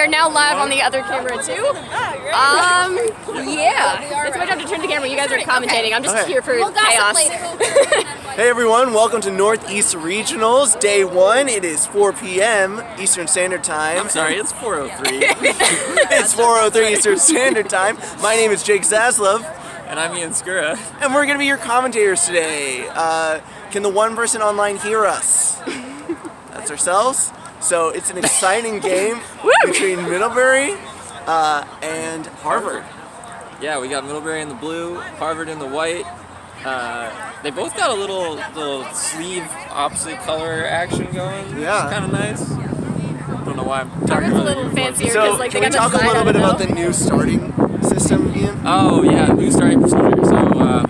are now live on the other camera too. Yeah. It's my job to turn the camera. You guys are commentating. I'm just here for chaos. Hey everyone, welcome to Northeast Regionals, Day 1. It is 4 p.m. Eastern Standard Time. I'm sorry, it's 4:03. It's 4:03 Eastern Standard Time. My name is Jake Zaslov. And I'm Ian Skura. And we're going to be your commentators today. Can the one person online hear us? That's ourselves. So it's an exciting game between Middlebury and Harvard. Yeah, we got Middlebury in the blue, Harvard in the white. They both got a little sleeve opposite color action going. Yeah. It's kind of nice. I don't know why I'm talking Harvard's about a little fancier So because like they can we got talk a little bit about the new starting system, Ian? Oh yeah, new starting procedure. So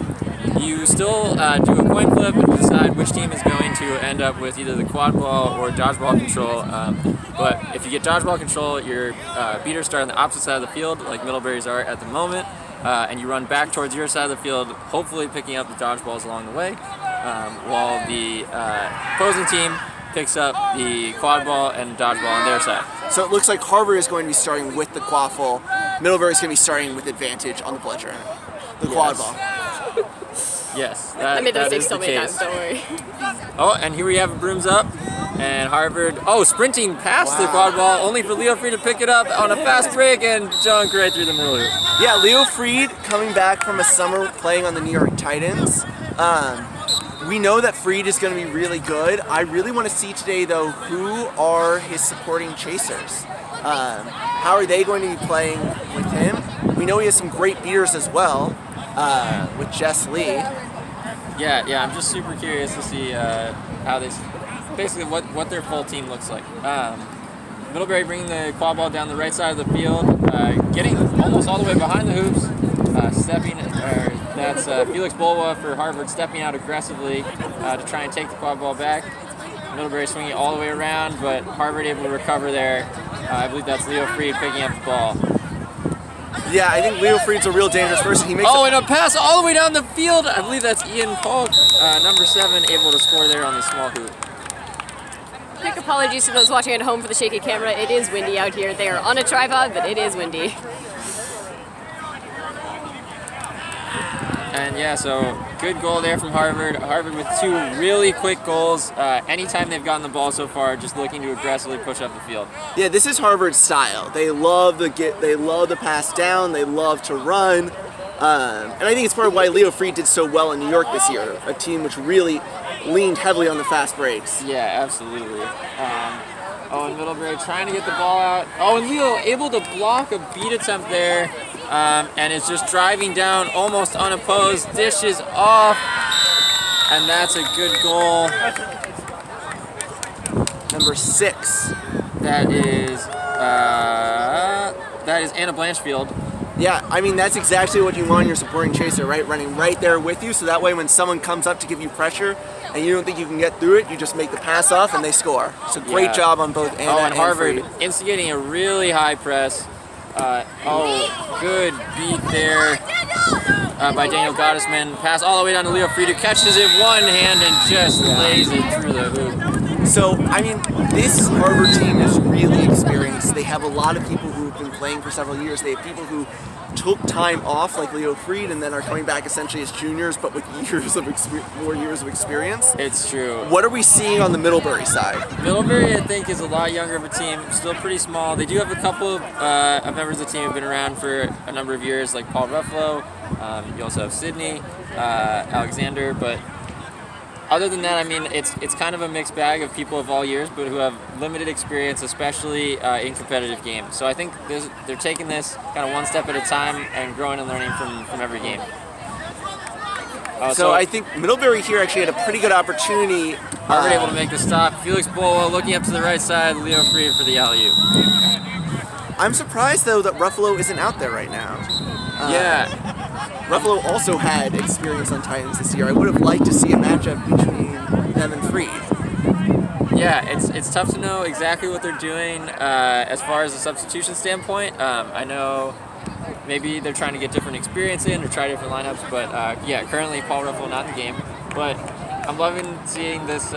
you still do a coin flip and decide which team is going to end up with either the quad ball or dodgeball control. But if you get dodgeball control, your beaters start on the opposite side of the field, like Middlebury's are at the moment, and you run back towards your side of the field, hopefully picking up the dodgeballs along the way, while the opposing team picks up the quad ball and dodgeball on their side. So it looks like Harvard is going to be starting with the quaffle. Middlebury is going to be starting with advantage on the bludger, the quad ball. Yes, I made those that mistakes is so the many case. times, don't worry. Oh, and here we have brooms up, and Harvard, sprinting past the quad ball, only for Leo Freed to pick it up on a fast break and junk right through the middle hoop. Yeah, Leo Freed coming back from a summer playing on the New York Titans. We know that Freed is going to be really good. I really want to see today, though, who are his supporting chasers. How are they going to be playing with him? We know he has some great beaters as well, with Jess Lee. Yeah, I'm just super curious to see how they, basically what their full team looks like. Middlebury bringing the quad ball down the right side of the field, getting almost all the way behind the hoops, that's Felix Bolwa for Harvard stepping out aggressively to try and take the quad ball back. Middlebury swinging all the way around, but Harvard able to recover there. I believe that's Leo Freed picking up the ball. Yeah, I think Leo Freed's a real dangerous person. He makes and a pass all the way down the field. I believe that's Ian Polk, number 7, able to score there on the small hoop. Quick apologies to those watching at home for the shaky camera. It is windy out here. They are on a tripod, but it is windy. And yeah, so good goal there from Harvard. Harvard with 2 really quick goals. Anytime they've gotten the ball so far, just looking to aggressively push up the field. Yeah, this is Harvard's style. They love the pass down. They love to run, and I think it's part of why Leo Freed did so well in New York this year. A team which really leaned heavily on the fast breaks. Yeah, absolutely. And Middlebury trying to get the ball out. And Leo able to block a beat attempt there. And is just driving down almost unopposed, dishes off, and that's a good goal. Number 6. That is Anna Blanchfield. Yeah, I mean that's exactly what you want in your supporting chaser, right? Running right there with you, so that way when someone comes up to give you pressure and you don't think you can get through it, you just make the pass off and they score. So great job on both Anna and Harvard Freed. instigating a really high press. Good beat there by Daniel Gottesman. Pass all the way down to Leo Freed, who catches it one hand and just lays it through the hoop. So, I mean, this Harvard team is really experienced. They have a lot of people who have been playing for several years. They have people who took time off, like Leo Freed, and then are coming back essentially as juniors, but with more years of experience. It's true. What are we seeing on the Middlebury side? Middlebury, I think, is a lot younger of a team, still pretty small. They do have a couple of members of the team who have been around for a number of years, like Paul Ruffalo. You also have Sydney, Alexander, but other than that, I mean, it's kind of a mixed bag of people of all years, but who have limited experience, especially in competitive games. So I think they're taking this kind of one step at a time and growing and learning from every game. So I think Middlebury here actually had a pretty good opportunity. Harvard able to make the stop. Felix Bolwa looking up to the right side. Leo Freed for the alley-oop. I'm surprised, though, that Ruffalo isn't out there right now. Ruffalo also had experience on Titans this year. I would have liked to see a matchup between them and Freed. Yeah, it's tough to know exactly what they're doing as far as a substitution standpoint. I know maybe they're trying to get different experience in or try different lineups, but yeah, currently Paul Ruffalo not in the game. But I'm loving seeing this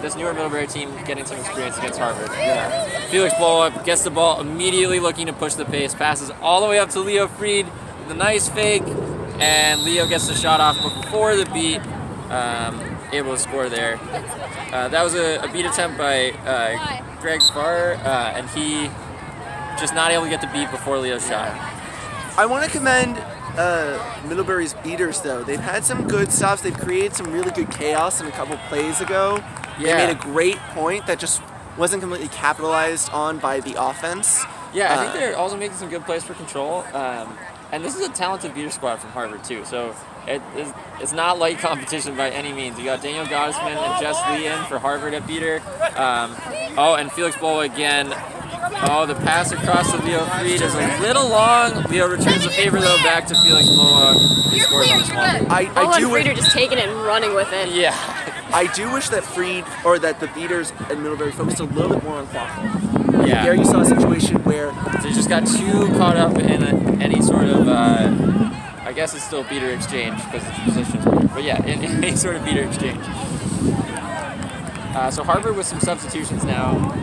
this newer Middlebury team getting some experience against Harvard. Yeah. Felix blow-up, gets the ball immediately looking to push the pace, passes all the way up to Leo Freed with a nice fake, and Leo gets the shot off before the beat, able to score there. That was a beat attempt by Greg Farr, and he just not able to get the beat before Leo's shot. I want to commend Middlebury's beaters, though. They've had some good stops. They've created some really good chaos in a couple plays ago. Yeah. They made a great point that just wasn't completely capitalized on by the offense. Yeah, I think they're also making some good plays for control. And this is a talented beater squad from Harvard, too. So it's not light competition by any means. You got Daniel Gottesman and Jess Lee in for Harvard at beater. And Felix Bola again. Oh, the pass across to Leo Freed is a little long. Leo returns the favor, though, back to Felix Bola. He scores on the small. I do. Freed are just taking it and running with it. Yeah. I do wish that that the beaters at Middlebury focused a little bit more on quaffle. Yeah. There you saw a situation where they just got too caught up in any sort of, I guess it's still beater exchange because it's positions. But yeah, in any sort of beater exchange. So Harvard with some substitutions now.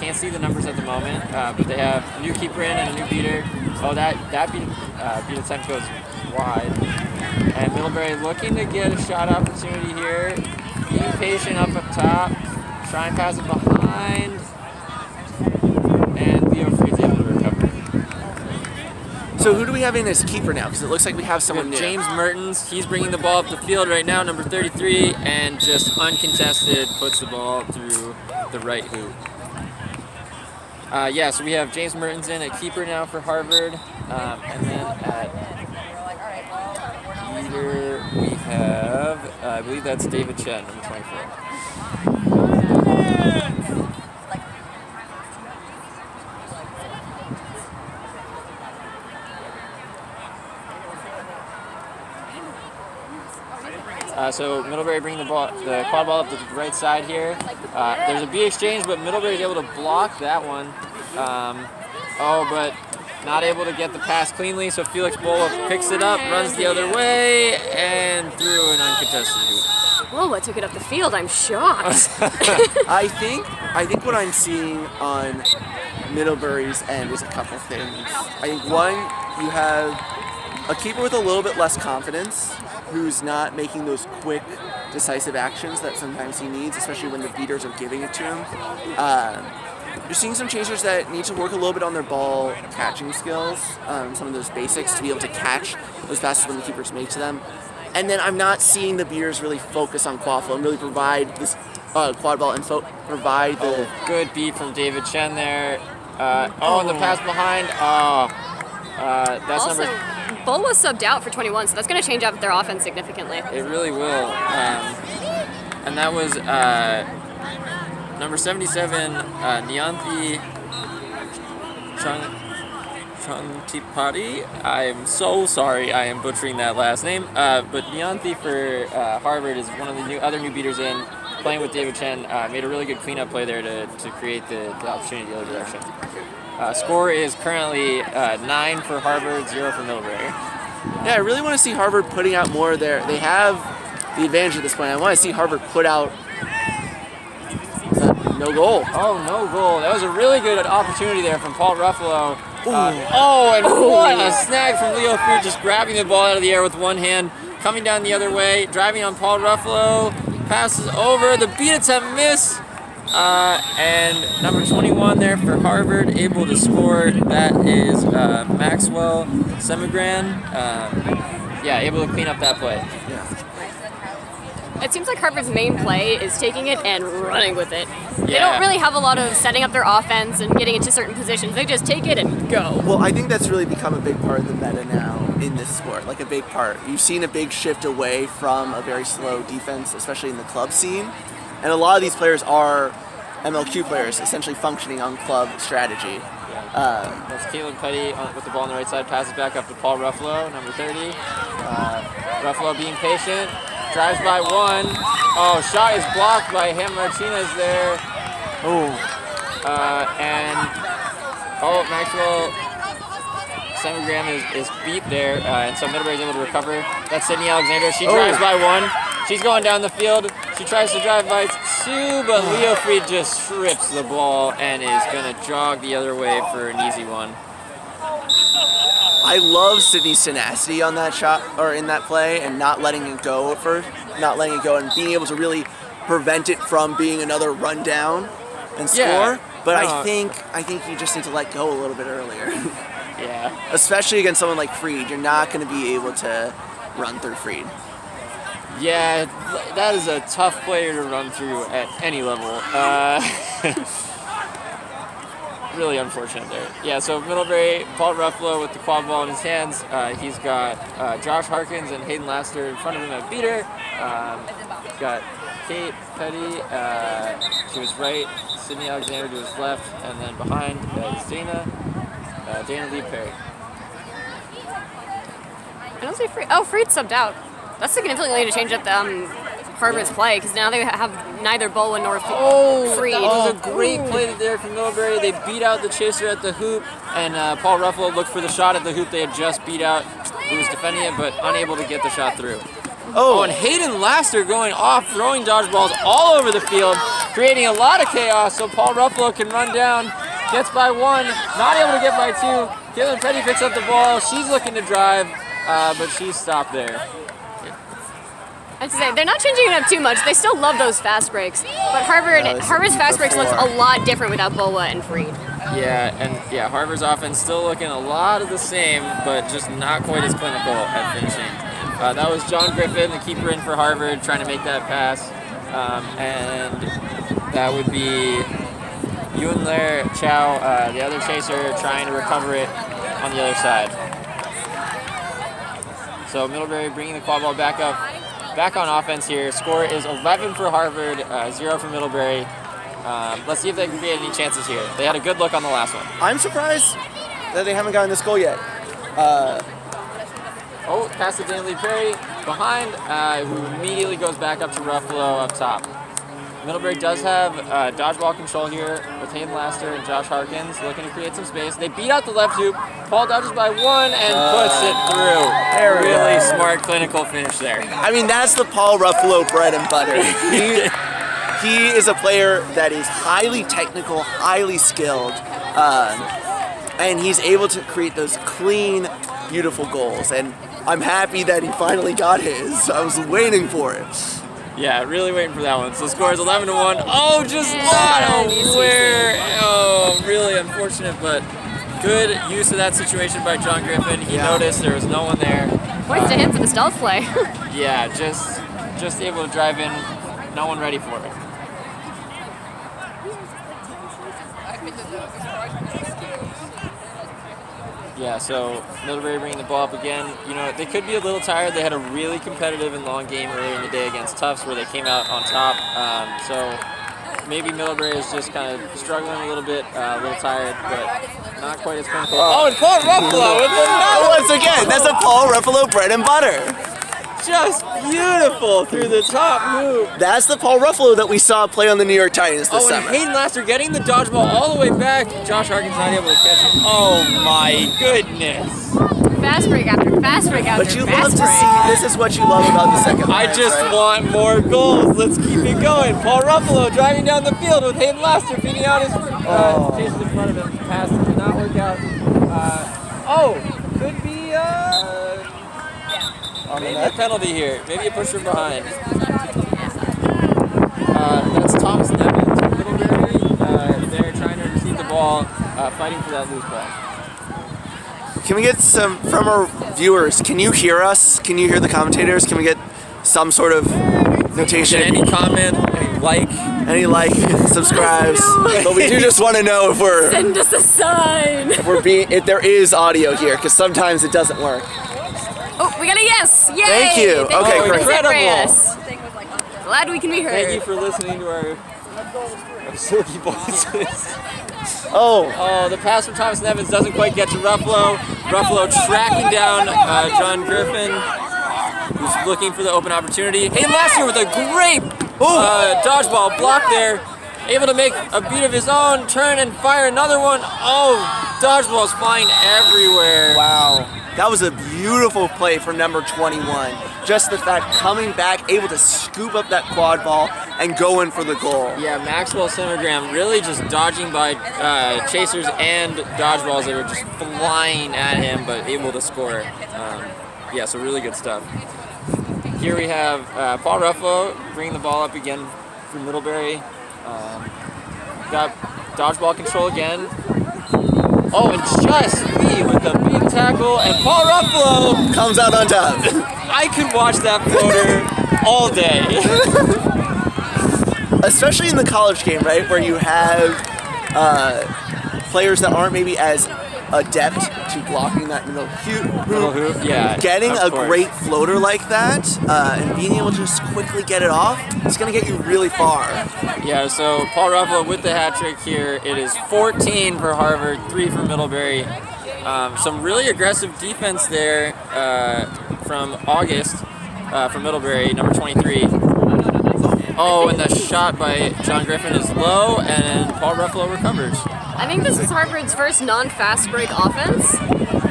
Can't see the numbers at the moment, but they have a new keeper in and a new beater. Oh, that beat attempt goes wide. And Middlebury looking to get a shot opportunity here. Being patient up top. Try and pass it behind. And Leo Freed's able to recover. So who do we have in as keeper now? Because it looks like we have someone new. James Mertens. He's bringing the ball up the field right now, number 33, and just uncontested puts the ball through the right hoop. So we have James Mertens in at keeper now for Harvard, and then at beater we have, I believe that's David Chen, number 24. So Middlebury bringing the quad ball up to the right side here. There's a beat exchange, but Middlebury is able to block that one. But not able to get the pass cleanly, so Felix Bola picks it up, runs the other way, and through an uncontested hoop. Bola took it up the field. I'm shocked. I think what I'm seeing on Middlebury's end is a couple things. I think one, you have a keeper with a little bit less confidence, who's not making those quick, decisive actions that sometimes he needs, especially when the beaters are giving it to him. You're seeing some chasers that need to work a little bit on their ball catching skills, some of those basics to be able to catch those passes when the keepers make to them. And then I'm not seeing the beaters really focus on quaffle and really provide this quad ball and provide the... Good beat from David Chen there. And the pass behind. That's also, Bull was subbed out for 21, so that's going to change up their offense significantly. It really will. And that was number 77, Nyanthi Chungtipati. I'm so sorry I am butchering that last name. But Nyanthi for Harvard is one of the other new beaters in, playing with David Chen. Made a really good cleanup play there to create the opportunity the other direction. Score is currently 9 for Harvard, 0 for Middlebury. Yeah, I really want to see Harvard putting out more there. They have the advantage at this point. I want to see Harvard put out no goal. Oh, no goal. That was a really good opportunity there from Paul Ruffalo. What a snag from Leo Freed, just grabbing the ball out of the air with one hand, coming down the other way, driving on Paul Ruffalo, passes over, the beat attempt miss. And number 21 there for Harvard, able to score. That is Maxwell Semigran. Able to clean up that play. It seems like Harvard's main play is taking it and running with it. Yeah. They don't really have a lot of setting up their offense and getting into certain positions. They just take it and go. Well, I think that's really become a big part of the meta now in this sport, like a big part. You've seen a big shift away from a very slow defense, especially in the club scene. And a lot of these players are MLQ players, essentially functioning on club strategy. That's Caleb Petty with the ball on the right side, passes back up to Paul Ruffalo, number 30. Ruffalo being patient, drives by one. Shot is blocked by Ham Martinez there. Maxwell Semigram is beat there, and so Middlebury is able to recover. That's Sydney Alexander. She drives by one, She's going down the field. She tries to drive by 2, but Leo Freed just strips the ball and is going to jog the other way for an easy one. I love Sydney's tenacity on that shot, or in that play, and not letting it go and being able to really prevent it from being another run down and score. Yeah. But I think you just need to let go a little bit earlier. Yeah. Especially against someone like Freed, you're not going to be able to run through Freed. Yeah, that is a tough player to run through at any level. Really unfortunate there. Yeah, so Middlebury, Paul Ruffalo with the quad ball in his hands. He's got Josh Harkins and Hayden Laster in front of him at beater. He's got Kate Petty to his right, Sydney Alexander to his left, and then behind is Dana Lee Perry. I don't see Freed. Oh, Freed subbed out. That's significantly to change up the Harvard's play, because now they have neither Bowen nor Freed. That was a great play there from Middlebury. They beat out the chaser at the hoop, and Paul Ruffalo looked for the shot at the hoop they had just beat out. He was defending it, but unable to get the shot through. Oh, and Hayden Laster going off, throwing dodgeballs all over the field, creating a lot of chaos, so Paul Ruffalo can run down, gets by 1, not able to get by 2. Kaylin Petty picks up the ball. She's looking to drive, but she's stopped there. I have to say, they're not changing it up too much. They still love those fast breaks. But Harvard's fast breaks looks a lot different without Boa and Freed. Yeah, and Harvard's offense still looking a lot of the same, but just not quite as clinical at finishing. That was John Griffin, the keeper in for Harvard, trying to make that pass. And that would be Yun Lair Chow, the other chaser, trying to recover it on the other side. So Middlebury bringing the quad ball back up. Back on offense here. Score is 11 for Harvard, 0 for Middlebury. Let's see if they can create any chances here. They had a good look on the last one. I'm surprised that they haven't gotten this goal yet. Pass to Dan Lee Perry behind, who immediately goes back up to Ruffalo up top. Middlebury does have dodgeball control here with Hayden Laster and Josh Harkins looking to create some space. They beat out the left hoop. Paul dodges by 1 and puts it through. Really smart clinical finish there. I mean, that's the Paul Ruffalo bread and butter. He is a player that is highly technical, highly skilled, and he's able to create those clean, beautiful goals. And I'm happy that he finally got his. I was waiting for it. Yeah, really waiting for that one. So the score is 11-1. Oh, just out of where? Oh, really unfortunate, but good use of that situation by John Griffin. He noticed there was no one there. Points to him for the stealth play. Yeah, just able to drive in. No one ready for it. Yeah, so Middlebury bringing the ball up again. You know, they could be a little tired. They had a really competitive and long game earlier in the day against Tufts where they came out on top. So maybe Middlebury is just kind of struggling a little bit, a little tired, but not quite as clinical. Oh, and Paul Ruffalo with the once again, that's a Paul Ruffalo bread and butter. Just beautiful through the top move. That's the Paul Ruffalo that we saw play on the New York Titans this summer. And Hayden Laster getting the dodgeball all the way back. Josh Harkins not able to catch it. Oh my goodness. Fast break after fast break after But you fast love to see, this is what you love about the second I line, just right? want more goals. Let's keep it going. Paul Ruffalo driving down the field with Hayden Laster beating out his chases in front of him. Pass did not work out. Could be maybe a penalty here. Maybe a push from behind. That's Thomas and Evans from Middlebury. They're trying to receive the ball, fighting for that loose ball. Can we get some, from our viewers, can you hear us? Can you hear the commentators? Can we get some sort of notation? Any comment, any like, subscribes. But we do just want to know if we're... Send us a sign. If there is audio here, because sometimes it doesn't work. Oh, we got a yes! Yay! Thank you. Okay, for great. Incredible. Yes. Glad we can be heard. Thank you for listening to our silky voices. Oh, the pass from Thomas and Evans doesn't quite get to Ruffalo. Ruffalo tracking down John Griffin, who's looking for the open opportunity. Hayden Laster with a great dodgeball block there. Able to make a beat of his own, turn and fire another one. Oh, dodgeball's flying everywhere. wow. That was a beautiful play from number 21. Just the fact coming back, able to scoop up that quad ball and go in for the goal. Yeah, Maxwell Simmergram really just dodging by chasers and dodgeballs that were just flying at him, but able to score. Yeah, so really good stuff. Here we have Paul Ruffalo bringing the ball up again for Middlebury. Got dodgeball control again. Oh, and just Lee with the big tackle, and Paul Ruffalo comes out on top. I could watch that floater all day. Especially in the college game, right, where you have players that aren't maybe as adept to blocking that middle hoop. Yeah, getting a great floater like that and being able to just quickly get it off, it's going to get you really far. Yeah, so Paul Ruffalo with the hat trick here. It is 14 for Harvard, 3 for Middlebury. Some really aggressive defense there from August from Middlebury, number 23. Oh, and the shot by John Griffin is low, and Paul Ruffalo recovers. I think this is Harvard's first non-fast break offense,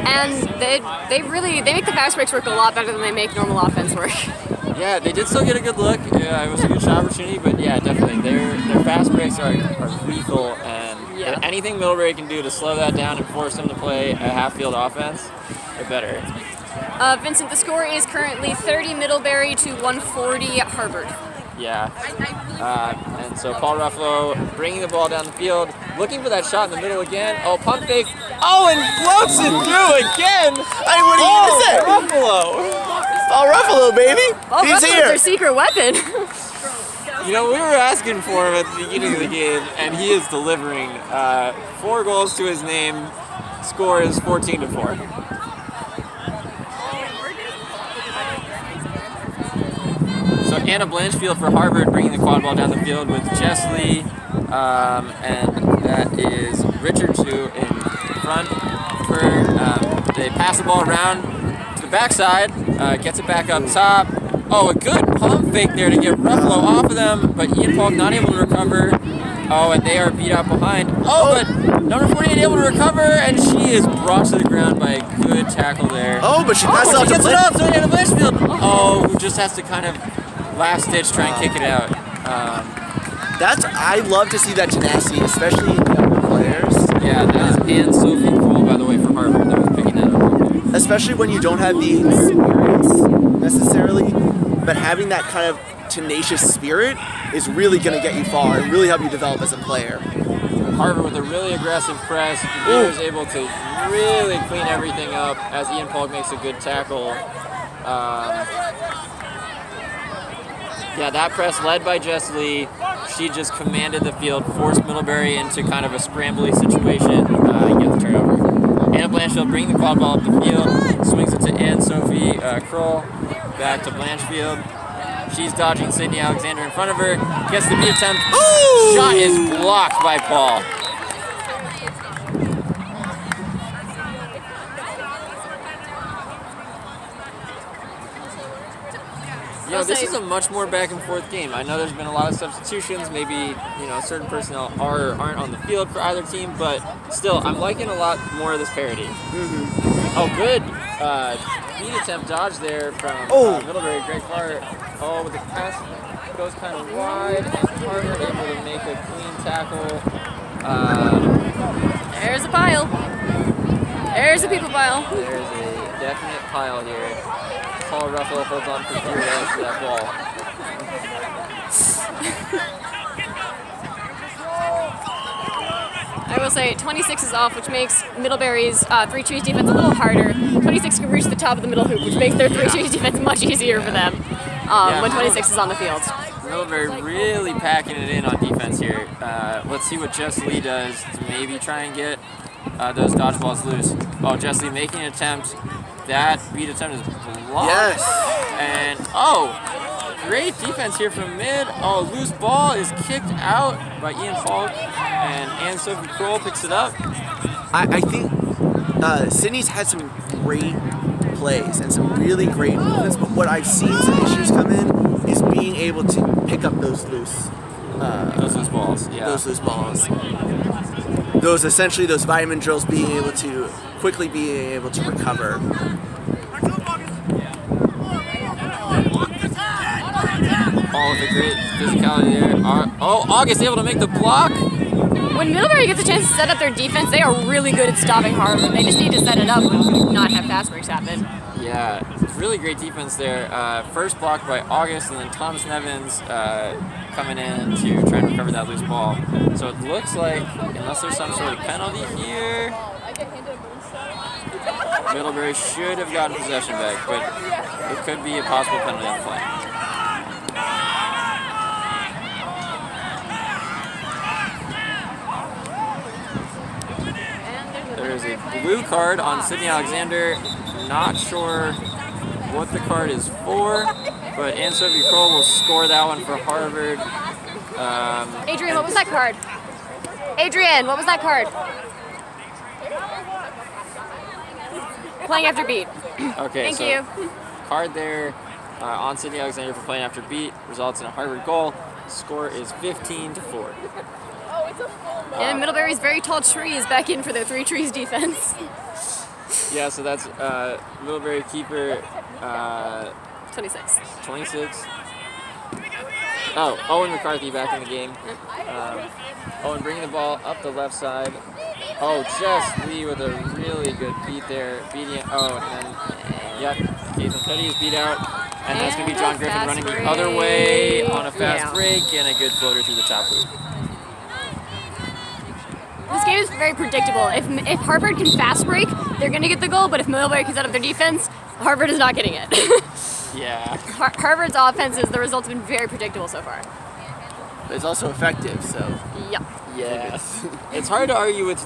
and they make the fast breaks work a lot better than they make normal offense work. Yeah, they did still get a good look. Yeah, it was a good shot opportunity, but yeah, definitely their fast breaks are lethal, and anything Middlebury can do to slow that down and force them to play a half-field offense, the better. Vincent, the score is currently 30 Middlebury to 140 Harvard. Yeah, and so Paul Ruffalo bringing the ball down the field, looking for that shot in the middle again. Oh, pump fake. Oh, and floats it through again. Hey, what are you going to say? Ruffalo. Paul Ruffalo, baby. Paul He's Ruffalo's here. their secret weapon. You know, we were asking for him at the beginning of the game, and he is delivering. 4 goals to his name. Score is 14-4. So Anna Blanchfield for Harvard bringing the quad ball down the field with Jess Lee, and that is Richard Chu in front. They pass the ball around to the backside, gets it back up top. Oh, a good pump fake there to get Ruffalo off of them, but Ian Falk not able to recover. Oh, and they are beat out behind. Oh, but number 48 able to recover, and she is brought to the ground by a good tackle there. Oh, but she passed off to gets it off to Anna Blanchfield. Oh, who just has to kind of last ditch try and kick it out. I love to see that tenacity, especially in younger players. Yeah, that is Anne Sophie Cole, by the way, for Harvard that was picking that up. Especially when you don't have the experience necessarily, but having that kind of tenacious spirit is really going to get you far and really help you develop as a player. Harvard with a really aggressive press. He was able to really clean everything up as Ian Falk makes a good tackle. Yeah, that press led by Jess Lee. She just commanded the field, forced Middlebury into kind of a scrambly situation, get the turnover. Anna Blanchfield bringing the quad ball up the field, swings it to Anne Sophie Kroll, back to Blanchfield. She's dodging Sydney Alexander in front of her, gets the beat attempt. Ooh! Shot is blocked by Paul. You know, this is a much more back and forth game. I know there's been a lot of substitutions. Maybe, certain personnel aren't on the field for either team, but still, I'm liking a lot more of this parity. Mm-hmm. Oh, good beat attempt dodge there from Middlebury. Greg Clark. Oh, with the pass goes kind of wide. Harvard able to make a clean tackle. There's a pile. There's a people pile. There's a definite pile here. Paul Ruffalo holds on for dear life to that ball. I will say 26 is off, which makes Middlebury's 3-2 defense a little harder. 26 can reach the top of the middle hoop, which makes their 3-2 defense much easier for them when 26 is on the field. Middlebury really packing it in on defense here. Let's see what Jess Lee does to maybe try and get those dodgeballs loose. Oh, Jess Lee making an attempt. That beat attempt is blocked. Yes. And, great defense here from mid. Oh, loose ball is kicked out by Ian Falk, and Anne Sophie Kroll picks it up. I think Sydney's had some great plays and some really great movements, but what I've seen some issues come in is being able to pick up those loose balls. Yeah. Those loose balls. Those vitamin drills, being able to quickly being able to recover. All with a great physicality there. August able to make the block. When Middlebury gets a chance to set up their defense, they are really good at stopping Harvard. They just need to set it up and not have fast breaks happen. Yeah, really great defense there. First block by August, and then Thomas Nevins coming in to try and recover that loose ball. So it looks like, unless there's some sort of penalty here, Middlebury should have gotten possession back, but it could be a possible penalty on the play. There's a blue card on Sydney Alexander. Not sure what the card is for, but Anne-Sophie Kroll will score that one for Harvard. Adrian, what was that card? Adrian, what was that card? Playing after beat. Okay, Thank you. Card there on Sydney Alexander for playing after beat results in a Harvard goal. Score is 15-4. And Middlebury's very tall tree is back in for their 3 trees defense. Yeah, so that's Middlebury keeper 26. 26. Oh, Owen McCarthy back in the game. Owen bringing the ball up the left side. Oh, Jess Lee with a really good beat there. Beating it. Oh, and then, yep, Jason Petty is beat out. And that's going to be John Griffin running the other way on a fast break and a good floater through the top loop. This game is very predictable. If Harvard can fast break, they're going to get the goal, but if Middlebury can set up their defense, Harvard is not getting it. Yeah. Harvard's offenses, the results have been very predictable so far. But it's also effective, so. Yep. Yeah. It's hard to argue with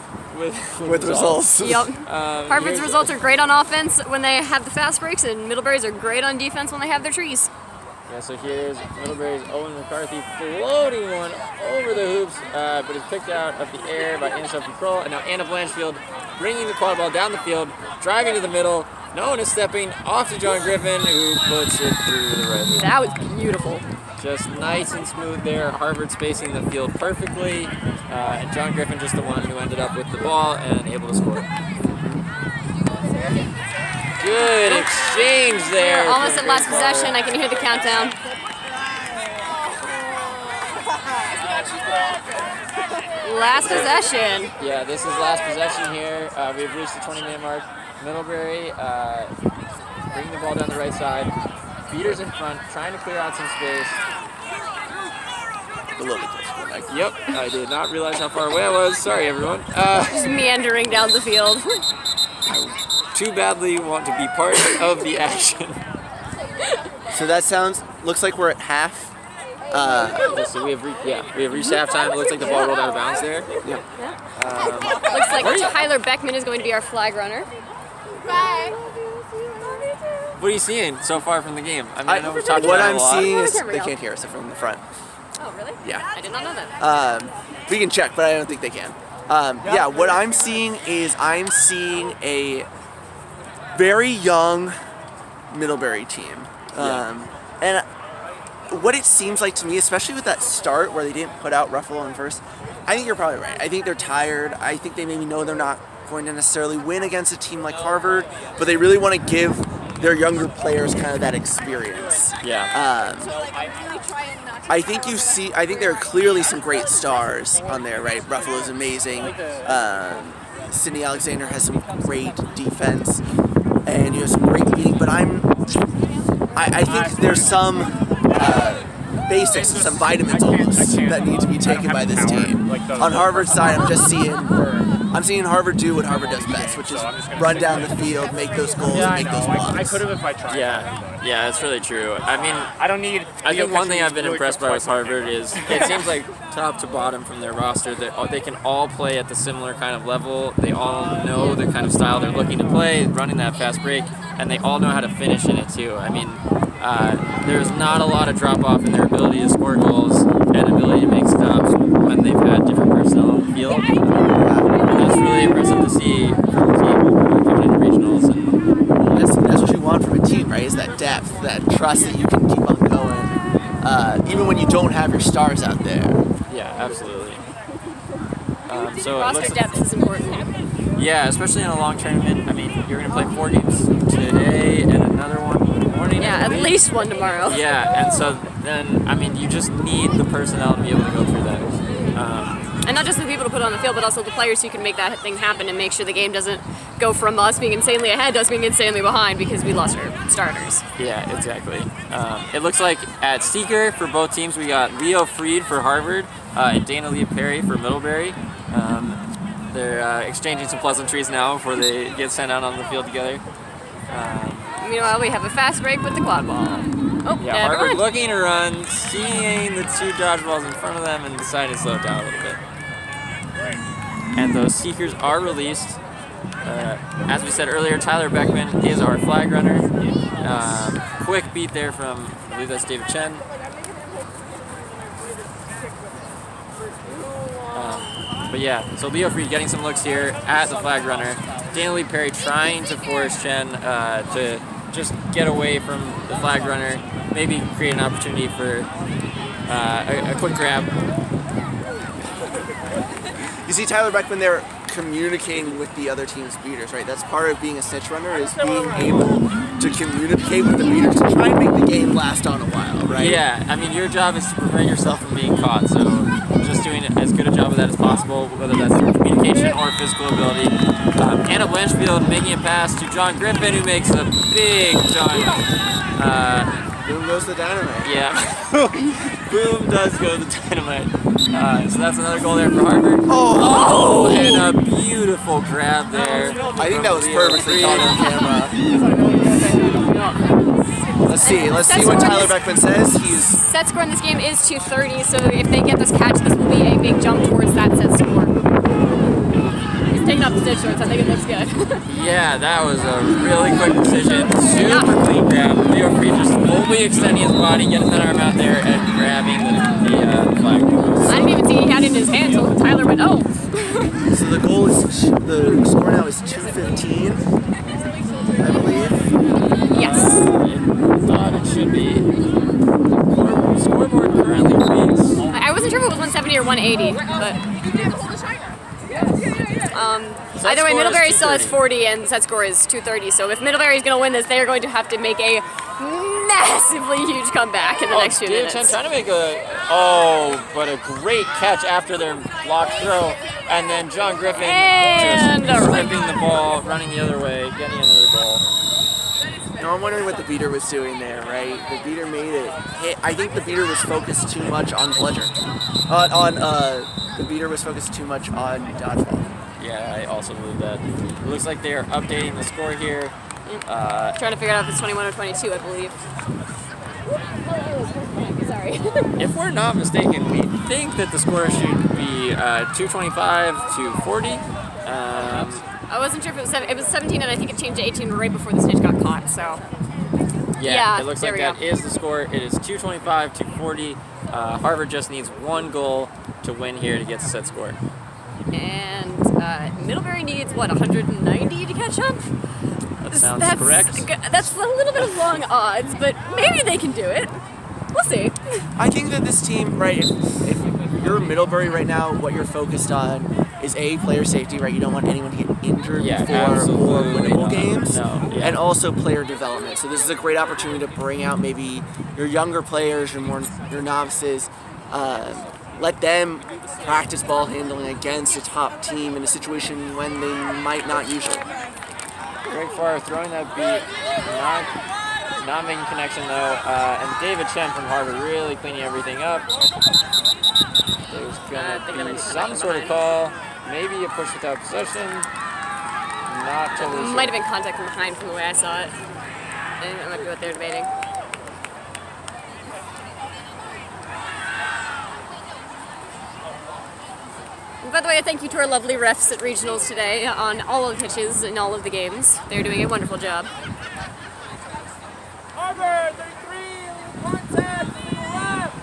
results. Yep. Harvard's results are great on offense when they have the fast breaks, and Middlebury's are great on defense when they have their trees. Yeah, so here's Middlebury's Owen McCarthy floating one over the hoops, but is picked out of the air by Anne-Sophie Kroll. And now Anna Blanchfield bringing the quad ball down the field, driving to the middle. No one is stepping off to John Griffin, who puts it through the right hoop. That was beautiful. Just nice and smooth there. Harvard spacing the field perfectly, and John Griffin just the one who ended up with the ball and able to score. Good exchange there. We're almost at last possession. I can hear the countdown. Last possession. Yeah, this is last possession here. We've reached the 20-minute mark. Middlebury bringing the ball down the right side. Beaters in front, trying to clear out some space. A little bit closer, Mike. Yep, I did not realize how far away I was. Sorry, everyone. Just meandering down the field. Too badly want to be part of the action. So that looks like we're at half. So we have reached halftime. It looks like the ball rolled out of bounds there. Yeah. Looks like Tyler Beckman is going to be our flag runner. What are you seeing so far from the game? I mean, I know we've talked what about it I'm a lot. seeing is they can't hear us from the front. Oh, really? Yeah. I did not know that. We can check, but I don't think they can. Yeah, what I'm seeing is a very young Middlebury team. And what it seems like to me, especially with that start where they didn't put out Ruffalo in first, I think you're probably right. I think they're tired. I think they maybe know they're not going to necessarily win against a team like Harvard, but they really want to give their younger players kind of that experience. Yeah. I think there are clearly some great stars on there, right? Ruffalo's amazing. Sydney Alexander has some great defense, and you have some great beating. But I think there's some basics, some vitamins almost that need to be taken by this team. On Harvard's side, I'm seeing Harvard do what Harvard does best, which is run down the field, make those goals, and make those blocks. I could have if I tried. Yeah, it's really true. I mean, I don't need. I think one thing I've been impressed by with Harvard is it seems like top to bottom from their roster that they can all play at the similar kind of level. They all know the kind of style they're looking to play, running that fast break, and they all know how to finish in it too. I mean, there's not a lot of drop off in their ability to score goals and ability to make stops when they've had different personnel on the field. That's really impressive to see from a team coming into regionals. And that's what you want from a team, right? Is that depth, that trust that you can keep on going, even when you don't have your stars out there. yeah, absolutely. So it Roster looks depth is important. Yeah, especially in a long tournament. I mean, you're going to play 4 games today and another one in the morning. Yeah, at least one tomorrow. Yeah, and so then, I mean, you just need the personnel to be able to go through that. And not just the people to put on the field, but also the players who can make that thing happen and make sure the game doesn't go from us being insanely ahead to us being insanely behind because we lost our starters. Yeah, exactly. It looks like at Seeker for both teams, we got Leo Freed for Harvard and Dana Lee Perry for Middlebury. They're exchanging some pleasantries now before they get sent out on the field together. Meanwhile, we have a fast break with the quad ball. Oh, Yeah, never Harvard mind. looking to run, seeing the 2 dodgeballs in front of them, and deciding to slow it down a little bit. And those Seekers are released. As we said earlier, Tyler Beckman is our flag runner. Quick beat there from, I believe that's David Chen. But yeah, so Leo Freed getting some looks here at the flag runner. Dana Lee Perry trying to force Chen to just get away from the flag runner, maybe create an opportunity for a quick grab. You see Tyler Beckman there communicating with the other team's beaters, right? That's part of being a snitch runner, is being able to communicate with the beaters to try and make the game last on a while, right? Yeah, I mean, your job is to prevent yourself from being caught, so just doing as good a job of that as possible, whether that's through communication or physical ability. Anna Blanchfield making a pass to John Griffin, who makes a big dunk. Boom goes the dynamite. Yeah, boom does go the dynamite. So that's another goal there for Harvard. Oh! And a beautiful grab there. I think that was perfectly caught on camera. Let's see what Tyler Beckman says. He's Set score in this game is 230, so if they get this catch, this will be a big jump towards that set score. He's taking off the stitch shorts, I think it looks good. Yeah, that was a really quick precision. Super clean grab. Leo Freed just fully extending his body, getting that arm out there, and grabbing the flag. I didn't even see he had it in his hand until Tyler went, oh. so the score now is 215, I believe. Yes. I thought it should be. Scoreboard currently reads. I wasn't sure if it was 170 or 180, but either way, score is Middlebury still has 230. 40 and set score is 230. So if Middlebury is going to win this, they are going to have to make a massively huge comeback in the next few David Chen minutes. trying to make but a great catch after their blocked throw, and then John Griffin And just a run. stripping the ball, running the other way, getting another goal. Now I'm wondering what the beater was doing there, right? The beater made it hit. I think the beater was focused too much on pleasure. The beater was focused too much on dodgeball. Yeah, I also believe that. It looks like they are updating the score here. Trying to figure out if it's 21 or 22, I believe. Sorry. If we're not mistaken, we think that the score should be 225 to 40. I wasn't sure if it was 17, and I think it changed to 18 right before the snitch got caught. So Yeah, It looks there like we that go. is the score. It is 225 to 40. Harvard just needs 1 goal to win here to get the set score. and Middlebury needs what 190 to catch up. That sounds correct. That's a little bit of long odds, but maybe they can do it. We'll see. I think that this team, right, if you're Middlebury right now, what you're focused on is player safety, right? You don't want anyone to get injured before more winnable games. And also player development. So this is a great opportunity to bring out maybe your younger players, your novices, let them practice ball handling against a top team in a situation when they might not usually. Greg Farr throwing that beat, not making connection though, and David Chen from Harvard really cleaning everything up. There's gonna be some sort of call, maybe a push without possession. Not totally sure. Might have been contact from behind from the way I saw it. I think that might be what they're debating. And by the way, thank you to our lovely refs at regionals today on all of the pitches in all of the games. They're doing a wonderful job. Harvard, 33, contact, legal rep.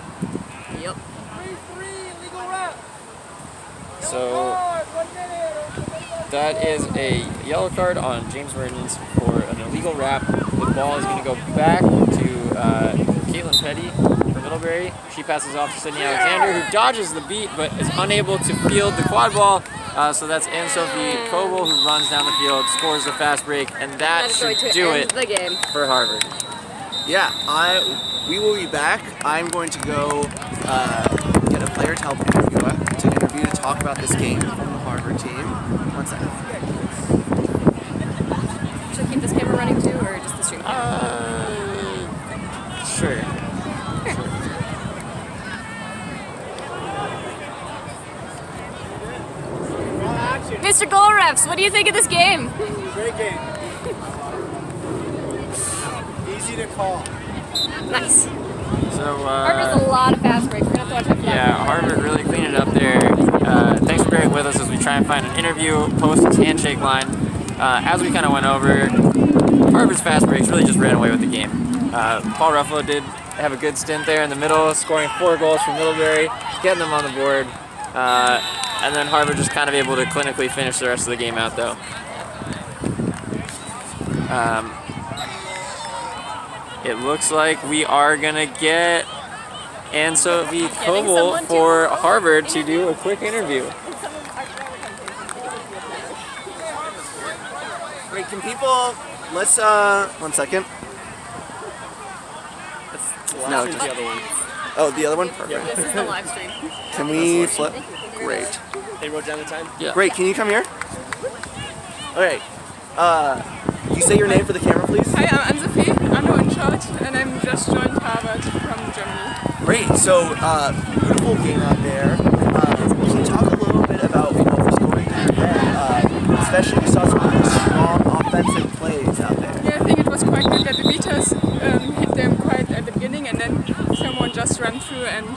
Yep. 3-3, legal rep. So Hard, 1 minute. that is a yellow card on James Mertens for an illegal wrap. The ball is going to go back to Caitlin Petty from Middlebury. She passes off to Sydney Alexander, who dodges the beat but is unable to field the quad ball. So that's Anne-Sophie Coble, who runs down the field, scores the fast break, and that That's going should to do end it the game. for Harvard. Yeah, we will be back. I'm going to go get a player to help interview to talk about this game from the Harvard team. 1 second. Should I keep this camera running too, or just the stream camera? Sure. Mr. Goalrefs, what do you think of this game? Great game. Easy to call. Nice. So, Harvard's a lot of fast breaks. We're gonna have to watch that. yeah, Harvard really cleaned it up there. Thanks for bearing with us as we try and find an interview post its handshake line. As we kind of went over, Harvard's fast breaks really just ran away with the game. Paul Ruffalo did have a good stint there in the middle, scoring 4 goals from Middlebury, getting them on the board. And then Harvard just kind of able to clinically finish the rest of the game out, though. It looks like we are gonna get Anne-Sophie Coble for Harvard to do a quick interview. Wait, can people? Let's 1 second. No, just the other one. oh, the other one. Perfect. This is the live stream. Can we flip? Great. They wrote down the time? Yeah. Great. Can you come here? Okay. You say your name for the camera, please. Hi, I'm Anne-Sophie. I'm no in short, and I'm just joined Harvard from Germany. Great. So, beautiful game out there. Can you talk a little bit about what was going through your head? Especially, we saw some really strong offensive plays out there. Yeah, I think it was quite good that the beaters hit them quite at the beginning, and then someone just ran through and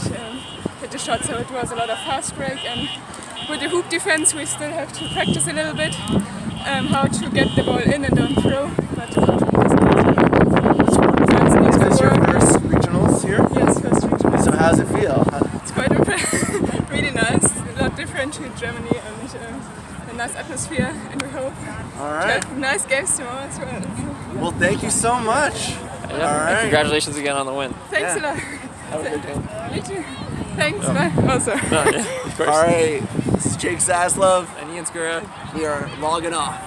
hit the shot. So it was a lot of fast break, and with the hoop defense, we still have to practice a little bit how to get the ball in and don't throw. But Is this your first regionals here? yes, first region. So, how does it feel? It's quite really nice. A lot different to Germany, and a nice atmosphere, and we hope All to right. have nice games tomorrow as well. Well, thank you so much. Yeah. All right. Congratulations again on the win. Thanks Yeah. a lot. Have a good day. Me too. Thanks, bye. Also. Of course. All right. This is Jake Zaslov. And Ian Skura. We are logging off.